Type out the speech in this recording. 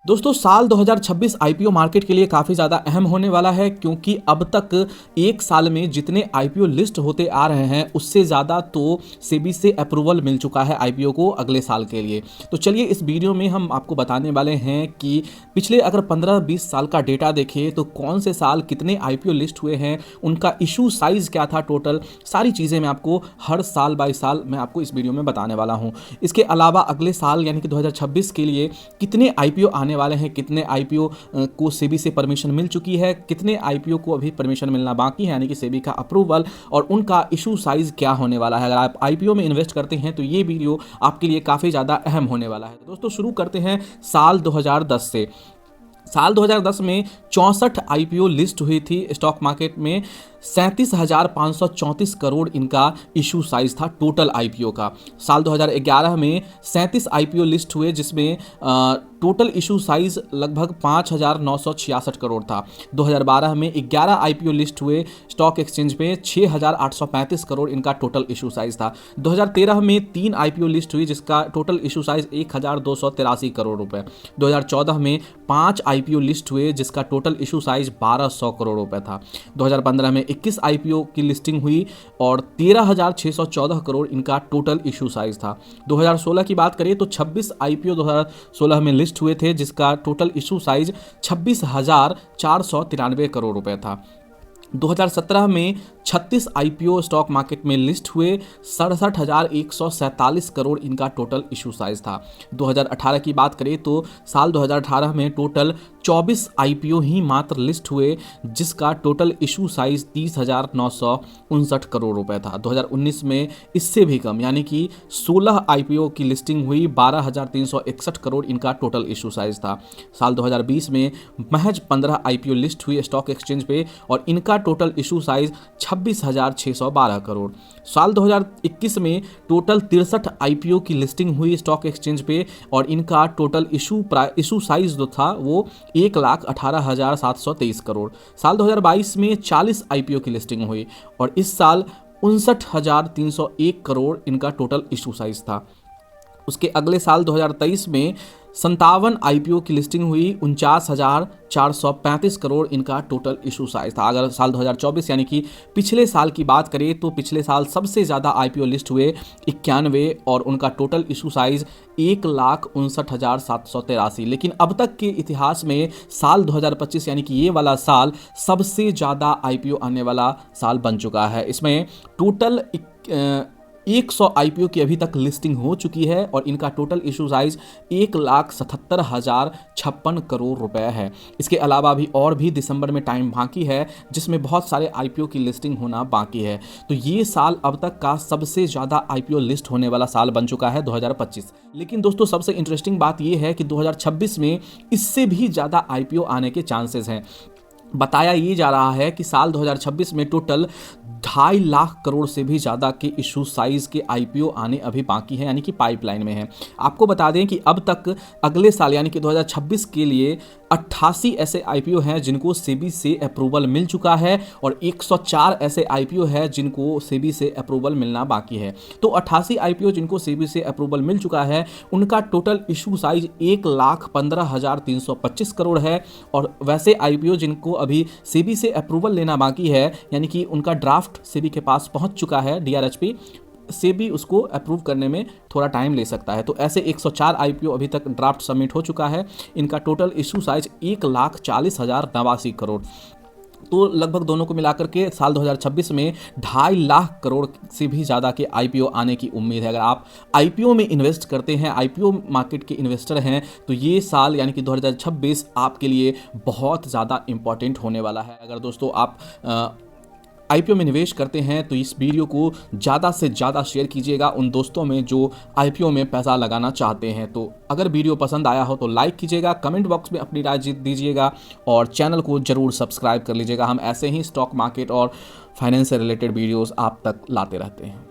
दोस्तों साल 2026 IPO market के लिए काफ़ी ज़्यादा अहम होने वाला है क्योंकि अब तक एक साल में जितने आईपीओ लिस्ट होते आ रहे हैं उससे ज़्यादा तो सेबी से अप्रूवल मिल चुका है आईपीओ को अगले साल के लिए। तो चलिए इस वीडियो में हम आपको बताने वाले हैं कि पिछले अगर 15-20 साल का डेटा देखें तो कौन से साल कितने आईपीओ लिस्ट हुए हैं, उनका इशू साइज़ क्या था, टोटल सारी चीज़ें मैं आपको हर साल बाई साल मैं आपको इस वीडियो में बताने वाला हूँ। इसके अलावा अगले साल यानी कि 2026 के लिए कितने आईपीओ आने वाले हैं, कितने आईपीओ को सेबी से परमिशन मिल चुकी है, कितने आईपीओ को अभी परमिशन मिलना बाकी है यानी कि सेबी का अप्रूवल, और उनका इशू साइज क्या होने वाला है। अगर आप आईपीओ में इन्वेस्ट करते हैं तो ये वीडियो आपके लिए काफ़ी ज़्यादा अहम होने वाला है। दोस्तों शुरू करते हैं साल 2010 से। साल 2010 में 64 आईपीओ लिस्ट हुई थी स्टॉक मार्केट में। 37,534 करोड़ इनका इशू साइज था टोटल आईपीओ का। साल 2011 में 37 आईपीओ लिस्ट हुए जिसमें टोटल इशू साइज लगभग 5,966 करोड़ था। 2012 में 11 आईपीओ लिस्ट हुए स्टॉक एक्सचेंज पे, 6,835 करोड़ इनका टोटल इशू साइज था। 2013 में 3 आईपीओ लिस्ट हुई जिसका टोटल इशू साइज 1,283 करोड़ रुपए। 2014 में 5 आईपीओ लिस्ट हुए जिसका टोटल इशू साइज 1,200 करोड़ रुपए था। 2015 में 21 आईपीओ की लिस्टिंग हुई और 13,614 करोड़ इनका टोटल इशू साइज था। 2016 की बात करें तो 26 आईपीओ 2016 में लिस्ट हुए थे जिसका टोटल इशू साइज 26,493 करोड़ रुपए था। 2017 में 36 आईपीओ स्टॉक मार्केट में लिस्ट हुए, 67,147 करोड़ इनका टोटल इशू साइज था। 2018 की बात करें तो साल 2018 में टोटल 24 आईपीओ ही मात्र लिस्ट हुए जिसका टोटल इशू साइज 30,959 करोड़ रुपए था। 2019 में इससे भी कम यानी कि 16 आईपीओ की लिस्टिंग हुई, 12,361 करोड़ इनका टोटल इशू साइज था। साल 2020 में महज 15 आईपीओ लिस्ट हुई स्टॉक एक्सचेंज पे और इनका टोटल इशू साइज 26,612 करोड़। साल 2021 में टोटल 63 आईपीओ की लिस्टिंग हुई स्टॉक एक्सचेंज पे और इनका टोटल इशू साइज जो था वो 1,18,723 करोड़। साल 2022 में 40 आईपीओ की लिस्टिंग हुई और इस साल 59,301 करोड़ इनका टोटल इशू साइज था। उसके अगले साल 2023 में 57 आईपीओ की लिस्टिंग हुई, 49,435 करोड़ इनका टोटल इशू साइज था। अगर साल 2024 यानी कि पिछले साल की बात करें तो पिछले साल सबसे ज़्यादा आईपीओ लिस्ट हुए 91 और उनका टोटल इशू साइज 1,59,783। लेकिन अब तक के इतिहास में साल 2025 यानी कि ये वाला साल सबसे ज़्यादा आईपीओ आने वाला साल बन चुका है। इसमें टोटल 100 आईपीओ की अभी तक लिस्टिंग हो चुकी है और इनका टोटल इशू साइज 1,77,056 करोड़ रुपए है। इसके अलावा भी और भी दिसंबर में टाइम बाकी है जिसमें बहुत सारे आईपीओ की लिस्टिंग होना बाकी है। तो ये साल अब तक का सबसे ज़्यादा आईपीओ लिस्ट होने वाला साल बन चुका है 2025। लेकिन दोस्तों सबसे इंटरेस्टिंग बात ये है कि 2026 में इससे भी ज़्यादा आईपीओ आने के चांसेस हैं। बताया ये जा रहा है कि साल 2026 में टोटल 2.5 लाख करोड़ से भी ज़्यादा के इशू साइज़ के आईपीओ आने अभी बाकी हैं यानी कि पाइपलाइन में है। आपको बता दें कि अब तक अगले साल यानी कि 2026 के लिए 88 ऐसे आईपीओ हैं जिनको सेबी से अप्रूवल मिल चुका है और 104 ऐसे आईपीओ हैं जिनको सेबी से अप्रूवल मिलना बाकी है। तो 88 आईपीओ जिनको सेबी से अप्रूवल मिल चुका है उनका टोटल इशू साइज 1,15,325 करोड़ है और वैसे आईपीओ जिनको अभी सेबी से अप्रूवल लेना बाकी है यानी कि उनका ड्राफ्ट सेबी के पास पहुंच चुका है, डीआरएचपी सेबी उसको अप्रूव करने में थोड़ा टाइम ले सकता है। तो ऐसे 104 आईपीओ अभी तक ड्राफ्ट सबमिट हो चुका है। इनका टोटल इशू साइज 1,40,089 करोड़। तो लगभग दोनों को मिलाकर के साल 2026 में 2.5 लाख करोड़ से भी ज़्यादा के आईपीओ आने की उम्मीद है। अगर आप आईपीओ में इन्वेस्ट करते हैं, आईपीओ मार्केट के इन्वेस्टर हैं, तो ये साल यानी कि 2026 आपके लिए बहुत ज़्यादा इम्पॉर्टेंट होने वाला है। अगर दोस्तों आप आईपीओ में निवेश करते हैं तो इस वीडियो को ज़्यादा से ज़्यादा शेयर कीजिएगा उन दोस्तों में जो आईपीओ में पैसा लगाना चाहते हैं। तो अगर वीडियो पसंद आया हो तो लाइक कीजिएगा, कमेंट बॉक्स में अपनी राय दीजिएगा और चैनल को ज़रूर सब्सक्राइब कर लीजिएगा। हम ऐसे ही स्टॉक मार्केट और फाइनेंस से रिलेटेड वीडियोज़ आप तक लाते रहते हैं।